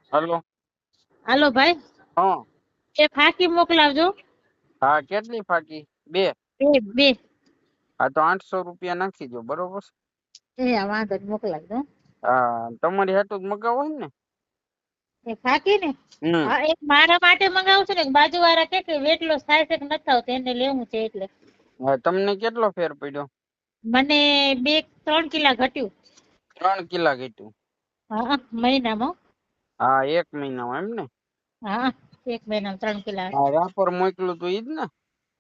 Hello. હાલો ભાઈ, હા. એ ફાકી મોકલાવજો. હા, કેટલી ફાકી? બે. બે. હા, તો 800 રૂપિયા નાખી દો, બરોબર છે? એ વાંધો નહીં, મોકલાવજો. હા, તમારી હાટું જ મગાવો ને? એ ફાકી ને? હમ. હા, એક મારા માટે મંગાવું છું ને, બાજુ વાળા કે વેટ લોસ થાય છે કે નથી થતો, એને લેવું છે એટલે. હા, તમને કેટલો ફેર પડ્યો? મને 2-3 કિલા ઘટ્યું. 3 કિલા ઘટ્યું. હા, મહિનામાં. હા, 1 મહિનામાં એમ ને? હા, 1 મહિનામાં 3 કિલા. હા, રાપર મોકલું તું ઈ જ ને?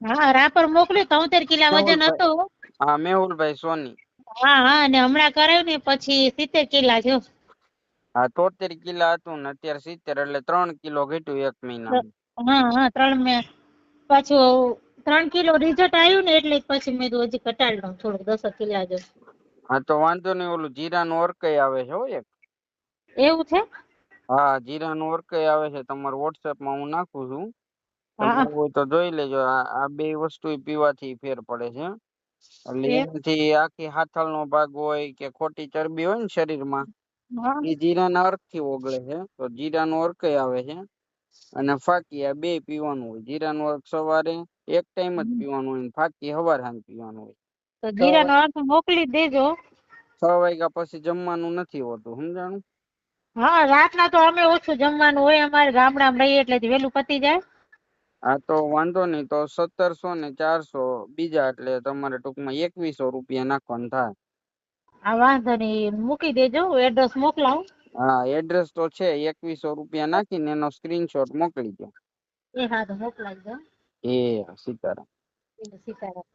હા, રાપર મોકલ્યું, 73 કિલા વજન મેહુલભાઈ. હતું. હા, મેહુલભાઈ સોની. હા હા, અને હમણાં કરાયું ને પછી 70 કિલા જો. હા, 73 કિલા હતું ને અત્યારે 70, એટલે 3 કિલો ઘટ્યું 1 મહિનામાં. હા હા, 3 મેં પાછું 3 કિલો રિઝલ્ટ આવ્યું ને એટલે પછી મેં હજી ઘટાડી લઉં થોડુંક 10 કિલા જો. હા, તો વાંધો નહીં, ઓલું જીરાનું અરકઈ આવે છે હો એક. એવું છે? હા, જીરાનું અરકઈ આવે છે, તમારા વોટ્સએપમાં હું નાખું છું. હા તમારું હોય તો જોઈ લેજો. આ બે વસ્તુ પીવાથી ફેર પડે છે. એટલે એ એનાથી આખી હાથળનો ભાગ હોય કે ખોટી ચરબી હોય ને શરીરમાં, હા એ જીરાના અર્કથી ઓગળે છે. તો જીરાનું અર્કઈ આવે છે અને ફાકી, આ બે પીવાનું હોય. જીરાનું અર્ક સવારે એક ટાઈમ જ પીવાનું હોય ને ફાકી સવાર સાંજ પીવાનું હોય. તો 6 જીરાનો અર્ક મોકલી દેજો. વાગ્યા પછી જમવાનું નથી હોતું, સમજાણું? હા, રાતના તો અમે ઓછું જમવાનું હોય, અમારે ગામડામાં રહીએ એટલે વહેલું પતી જાય. હા, તો વાંધો નહીં, તો 1700 ને 400 બીજા, એટલે તમારે ટૂંકમાં 2100 રૂપિયા નાખવાનું થાય. આ વાંધો નહીં, મૂકી દેજો, એડ્રેસ મોકલાવું. હા, એડ્રેસ તો છે. 2100 રૂપિયા નાખીને એનો સ્ક્રીનશોટ મોકલી દો. એ હા, તો મોકલાવી દો. એ સીતારામ. સીતારામ.